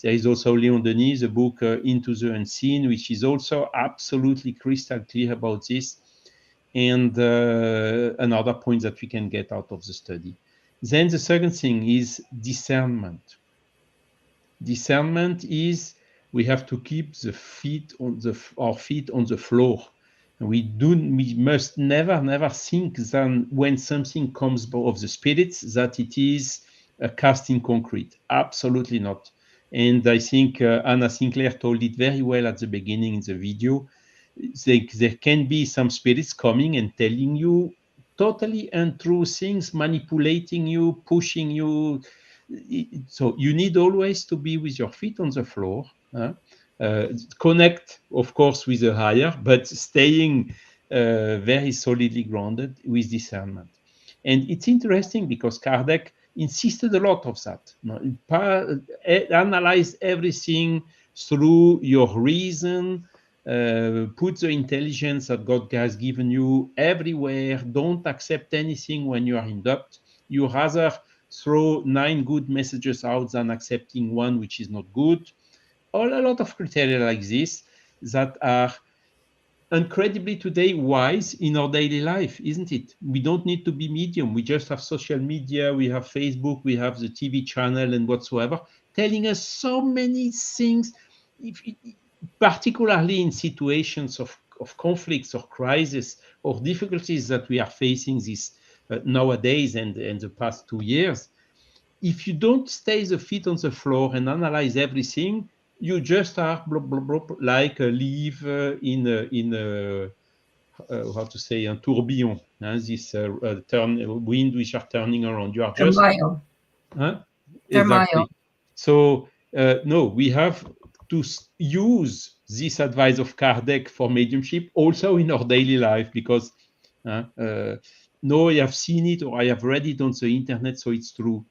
There is also Leon Denis, the book Into the Unseen, which is also absolutely crystal clear about this, and another point that we can get out of the study. Then the second thing is discernment. Discernment is we have to keep our feet on the floor. We must never think that when something comes of the spirits that it is cast in concrete. Absolutely not. And I think Anna Sinclair told it very well at the beginning in the video. There can be some spirits coming and telling you totally untrue things, manipulating you, pushing you. So you need always to be with your feet on the floor. Connect, of course, with the higher, but staying very solidly grounded with discernment. And it's interesting because Kardec insisted a lot of that. Analyze everything through your reason, put the intelligence that God has given you everywhere. Don't accept anything when you are in doubt. You rather throw 9 good messages out than accepting one which is not good. A lot of criteria like this that are incredibly today wise in our daily life, isn't it? We don't need to be medium. We just have social media, we have Facebook, we have the TV channel and whatsoever, telling us so many things, particularly in situations of conflicts or crisis or difficulties that we are facing this nowadays and the past 2 years. If you don't stay the feet on the floor and analyze everything, you just are blah, blah, blah, like a leaf in how to say, un tourbillon, this wind which are turning around. You are just exactly. So no, we have to use this advice of Kardec for mediumship also in our daily life, because no, I have seen it or I have read it on the internet, so it's true.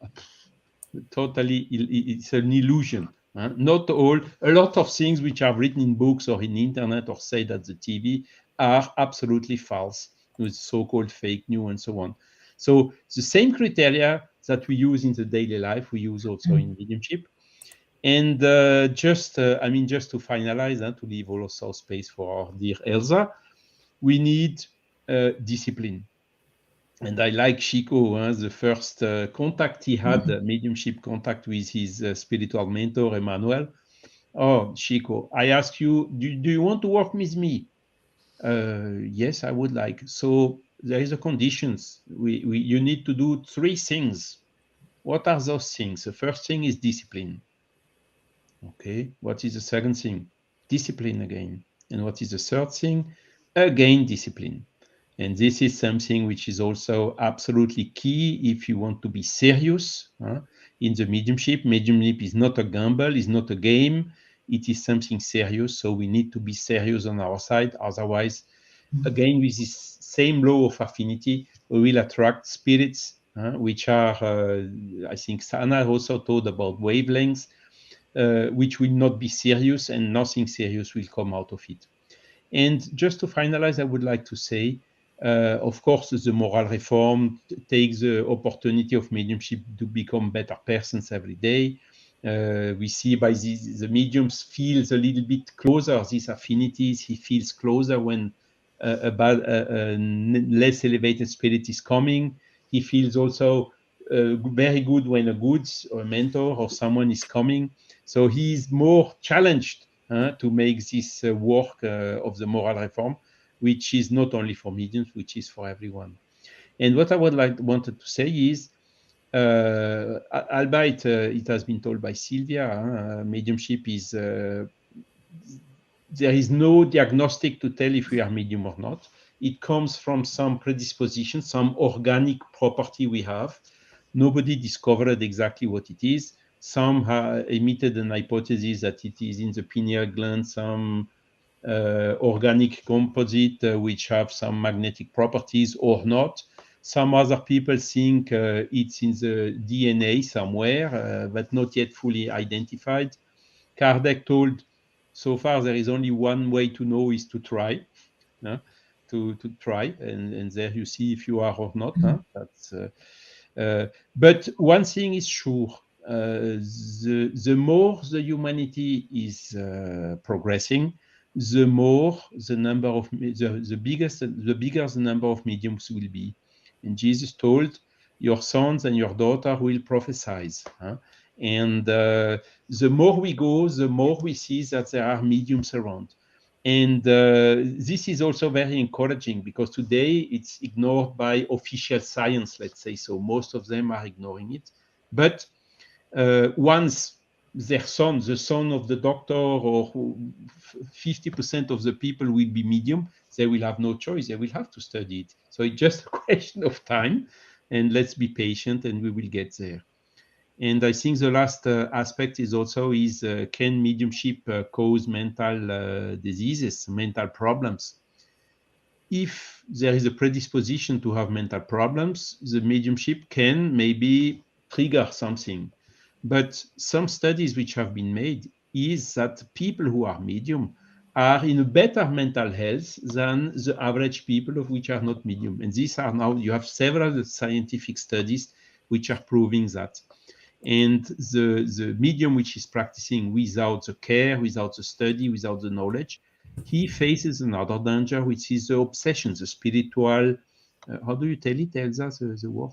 Totally, it's an illusion. Not all. A lot of things which are written in books or in internet or said at the TV are absolutely false, with so-called fake news and so on. So the same criteria that we use in the daily life, we use also in mediumship. And just to finalize, to leave also space for our dear Elsa, we need discipline. And I like Chico, the first contact he had, mediumship contact with his spiritual mentor, Emmanuel. Oh, Chico, I ask you, do you want to work with me? Yes, I would like. So there is a conditions. You need to do 3 things. What are those things? The first thing is discipline. Okay, what is the second thing? Discipline again. And what is the third thing? Again, discipline. And this is something which is also absolutely key if you want to be serious in the mediumship. Mediumship is not a gamble, is not a game. It is something serious. So we need to be serious on our side. Otherwise, again, with this same law of affinity, we will attract spirits, which are, I think Sana also told about wavelengths, which will not be serious, and nothing serious will come out of it. And just to finalize, I would like to say, of course, the moral reform takes the opportunity of mediumship to become better persons every day. We see by this, the mediums feels a little bit closer, these affinities. He feels closer when a less elevated spirit is coming. He feels also very good when a good or a mentor or someone is coming. So he is more challenged to make this work of the moral reform, which is not only for mediums, which is for everyone. And what I wanted to say is, albeit it has been told by Silvia, mediumship is there is no diagnostic to tell if we are medium or not. It comes from some predisposition, some organic property we have. Nobody discovered exactly what it is. Some have emitted an hypothesis that it is in the pineal gland, some organic composite which have some magnetic properties or not. Some other people think it's in the DNA somewhere, but not yet fully identified. Kardec told, so far there is only one way to know is to try. To try, and there you see if you are or not. That's but one thing is sure, the more the humanity is progressing, the more the number of the bigger the number of mediums will be. And Jesus told, your sons and your daughter will prophesy. And the more we go, the more we see that there are mediums around. And this is also very encouraging, because today it's ignored by official science, let's say. So most of them are ignoring it. But once their son, the son of the doctor, or 50% of the people will be medium, they will have no choice. They will have to study it. So it's just a question of time. And let's be patient, and we will get there. And I think the last aspect is also can mediumship cause mental diseases, mental problems? If there is a predisposition to have mental problems, the mediumship can maybe trigger something. But some studies which have been made is that people who are medium are in a better mental health than the average people of which are not medium. And these are now, you have several scientific studies which are proving that. And the medium which is practicing without the care, without the study, without the knowledge, he faces another danger, which is the obsession, the spiritual. How do you tell it, Elsa? The word?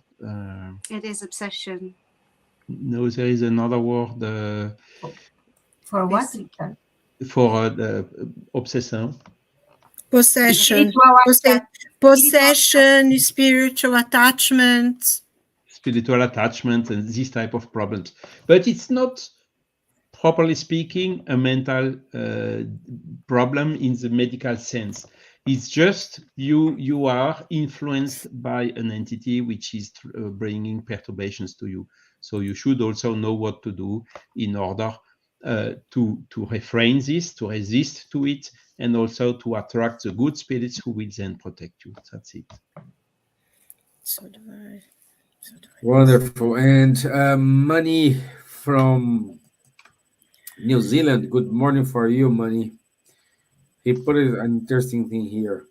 It is obsession. No, there is another word. For what, This- Richard? For the obsession. Possession, Spiritual possession, spiritual attachment. Spiritual attachment and these type of problems. But it's not, properly speaking, a mental problem in the medical sense. It's just you are influenced by an entity which is bringing perturbations to you. So you should also know what to do in order to refrain this, to resist to it, and also to attract the good spirits who will then protect you. That's it. So do I. Wonderful. And Money from New Zealand. Good morning for you, Money. He put an interesting thing here.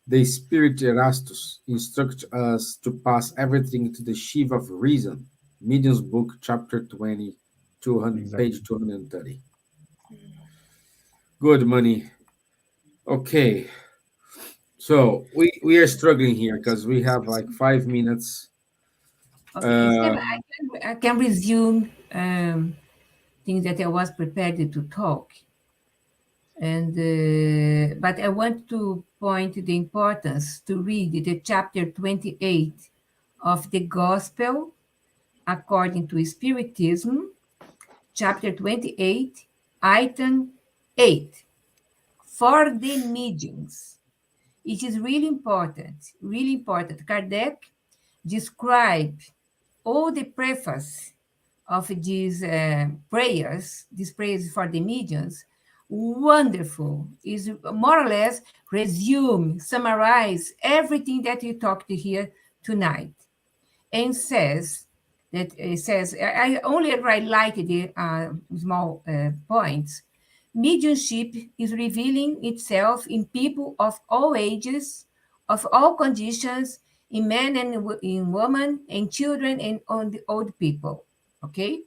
The spirit Erastus instructs us to pass everything to the sheaf of reason. Medium's book, chapter 20, page 230. Good, Money. Okay. So we are struggling here because we have like 5 minutes. Okay, Stevan, I can resume things that I was prepared to talk. And but I want to point to the importance to read the chapter 28 of the Gospel according to Spiritism, chapter 28, item 8, for the mediums. It is really important, really important. Kardec described all the preface of these prayers for the mediums, wonderful. Is more or less resume, summarize everything that you talked here tonight, and says that it says I only highlighted the small points. Mediumship is revealing itself in people of all ages, of all conditions, in men and in women, in children and on the old people. Okay?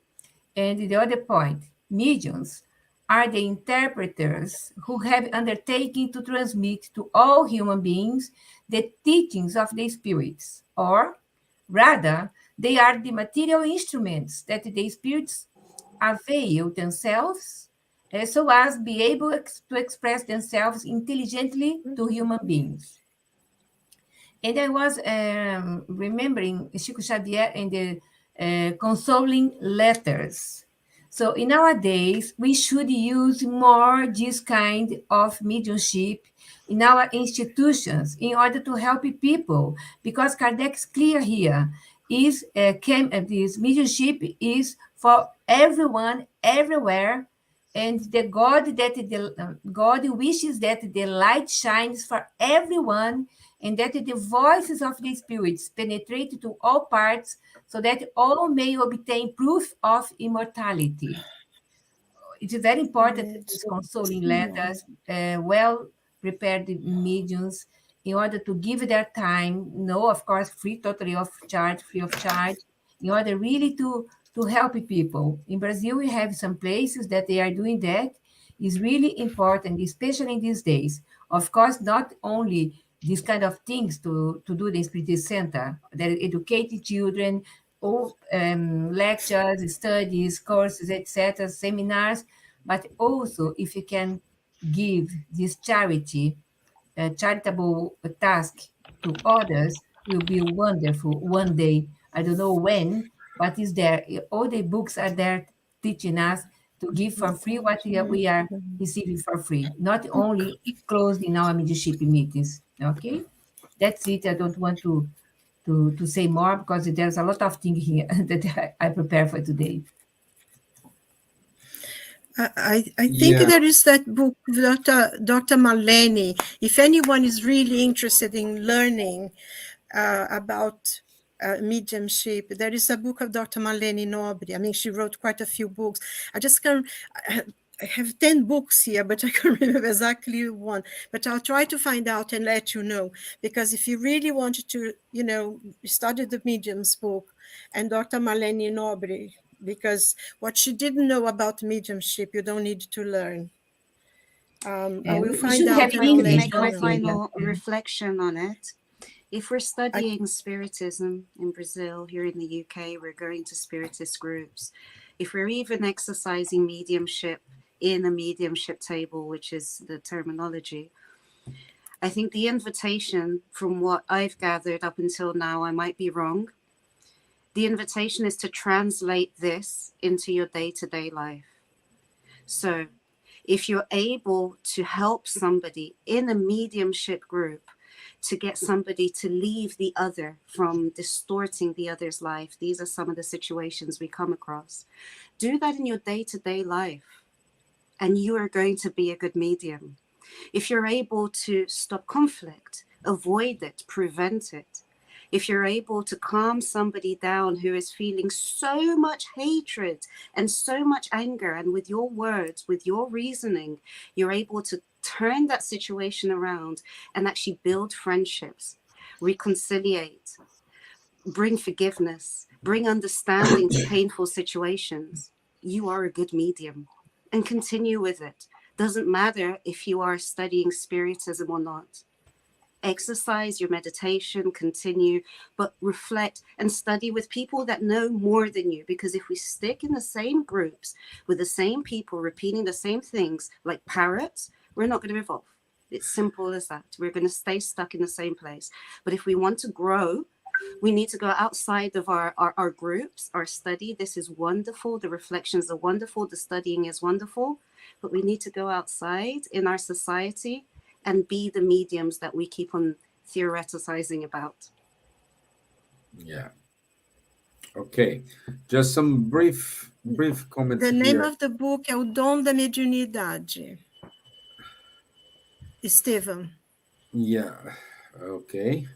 And the other point, mediums are the interpreters who have undertaken to transmit to all human beings the teachings of the spirits, or rather, they are the material instruments that the spirits avail themselves so as be able to express themselves intelligently to human beings. And I was remembering Chico Xavier and the consoling letters. So in nowadays, we should use more this kind of mediumship in our institutions in order to help people, because Kardec is clear here. This mediumship is for everyone, everywhere, and God wishes that the light shines for everyone, and that the voices of the spirits penetrate to all parts, so that all may obtain proof of immortality. It is very important that these consoling letters, well prepared mediums, in order to give their time, no, of course, free of charge, in order really to help people. In Brazil, we have some places that they are doing that. Is really important, especially in these days. Of course, not only these kind of things to do the Spiritist Center, that educate children, or lectures, studies, courses, etc., seminars, but also if you can give this charitable task to others, will be wonderful one day. I don't know when, but is there. All the books are there teaching us to give for free what we are receiving for free, not only closed in our mediumship meetings. Okay, that's it. I don't want to say more because there's a lot of things here that I prepare for today. I think there is that book, Dr. Marlene. If anyone is really interested in learning about mediumship, there is a book of Dr. Marlene Nobre. I mean, she wrote quite a few books. I have 10 books here, but I can't remember exactly one. But I'll try to find out and let you know. Because if you really wanted to, study the mediums book and Dr. Marlene Nobre, because what she didn't know about mediumship, you don't need to learn. I will find out. I can make my final reflection on it. If we're studying Spiritism in Brazil, here in the UK, we're going to Spiritist groups. If we're even exercising mediumship in a mediumship table, which is the terminology, I think the invitation, from what I've gathered up until now, I might be wrong, the invitation is to translate this into your day-to-day life. So if you're able to help somebody in a mediumship group to get somebody to leave the other from distorting the other's life, these are some of the situations we come across. Do that in your day-to-day life, and you are going to be a good medium. If you're able to stop conflict, avoid it, prevent it, if you're able to calm somebody down who is feeling so much hatred and so much anger, and with your words, with your reasoning, you're able to turn that situation around and actually build friendships, reconciliate, bring forgiveness, bring understanding to painful situations, you are a good medium, and continue with it. Doesn't matter if you are studying Spiritism or not. Exercise your meditation, continue, but reflect and study with people that know more than you. Because if we stick in the same groups with the same people repeating the same things like parrots, we're not going to evolve. It's simple as that. We're going to stay stuck in the same place. But if we want to grow, we need to go outside of our groups, our study. This is wonderful. The reflections are wonderful. The studying is wonderful. But we need to go outside in our society and be the mediums that we keep on theoreticizing about. Yeah. Okay. Just some brief comments The name here. of the book é O Dom da Mediunidade. Stevan. Yeah. Okay.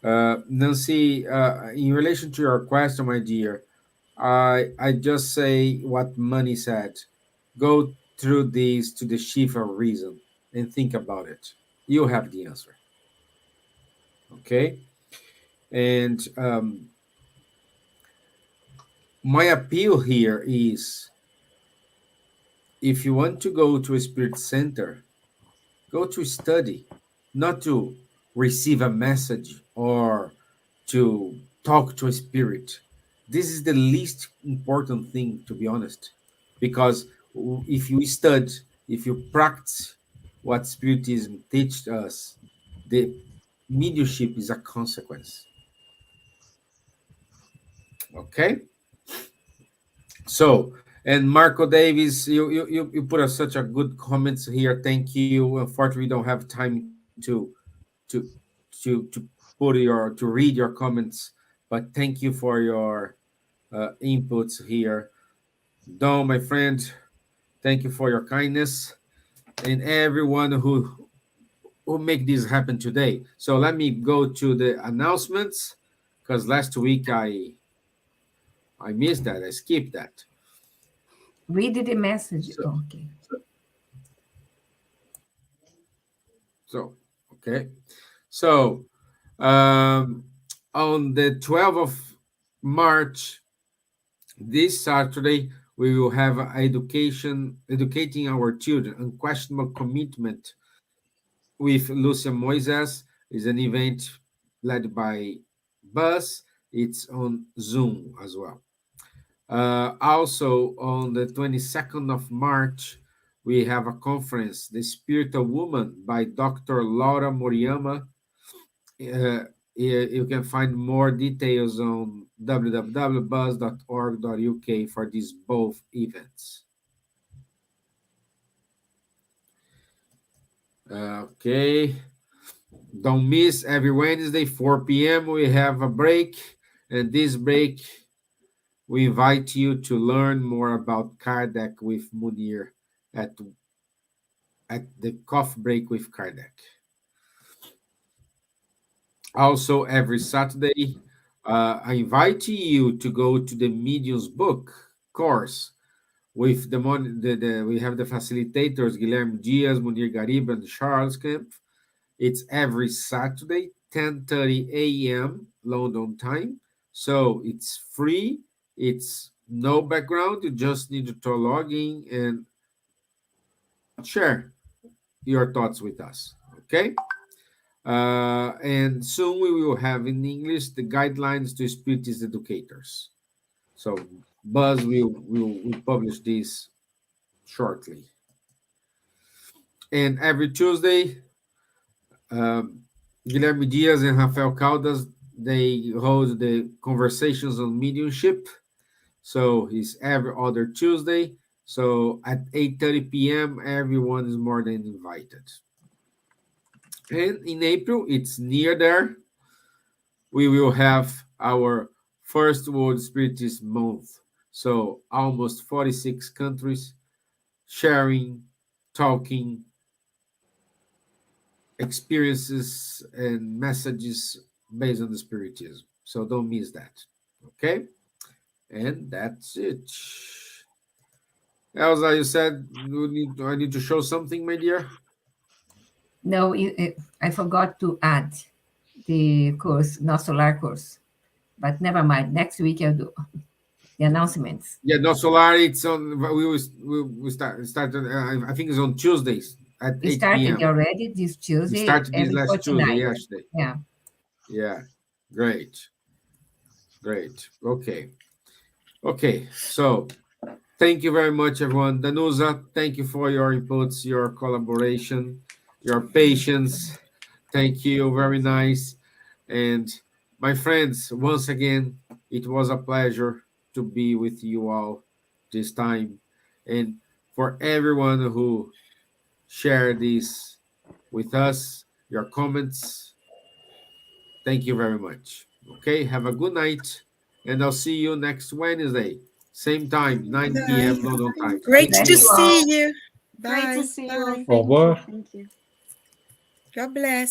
Nancy, in relation to your question, my dear, I just say what Money said. Go through these to the chief of reason and think about it. You have the answer. Okay. And my appeal here is, if you want to go to a spirit center, go to study, not to receive a message or to talk to a spirit. This is the least important thing, to be honest, because if you study, if you practice what Spiritism teaches us, the mediumship is a consequence. Okay? So, and Marco Davis, you put us such a good comments here. Thank you. Unfortunately, we don't have time to to put your to read your comments, but thank you for your inputs here. Don, my friend, thank you for your kindness, and everyone who make this happen today. So let me go to the announcements, because last week I missed that. I skipped that. Read the message. So, Okay. so okay. So on the 12th of March, this Saturday, we will have educating our children, unquestionable commitment with Lucia Moises. Is an event led by Buzz. It's on Zoom as well. Also, on the 22nd of March, we have a conference, The Spiritual Woman by Dr. Laura Moriyama. You can find more details on www.buzz.org.uk for these both events. Okay. Don't miss every Wednesday, 4 p.m. We have a break. And this break, we invite you to learn more about Kardec with Munir at the coffee break with Kardec. Also, every Saturday, I invite you to go to the Medium's book course with we have the facilitators Guilherme Dias, Munir Garib, and Charles Kempf. It's every Saturday, 10:30 a.m. London time. So it's free. It's no background. You just need to log in and share your thoughts with us. Okay. And soon we will have in English the guidelines to Spiritist educators. So Buzz will publish this shortly. And every Tuesday, Guilherme Dias and Rafael Caldas, they hold the conversations on mediumship. So it's every other Tuesday. So at 8:30 p.m., everyone is more than invited. And in April, it's near there, we will have our first World Spiritist Month. So almost 46 countries sharing, talking, experiences and messages based on the Spiritism. So don't miss that. Okay? And that's it. Elsa, you said I need to show something, my dear? No, I forgot to add the course, not solar course. But never mind. Next week I'll do the announcements. Yeah, no solar. It's on. We started. I think it's on Tuesdays at It 8 started p.m. already this We Tuesday, started this every last Tuesday, fortnight. yesterday. Yeah. Yeah, great, great. Okay. So thank you very much, everyone. Danusa, thank you for your inputs, your collaboration, your patience. Thank you. Very nice. And my friends, once again, it was a pleasure to be with you all this time. And for everyone who shared this with us, your comments. Thank you very much. Okay, have a good night, and I'll see you next Wednesday. Same time, 9 p.m. London time. Great Thank to you. see you. Great Bye. to see you all. Bye. Au Thank you. revoir. Thank you. God bless.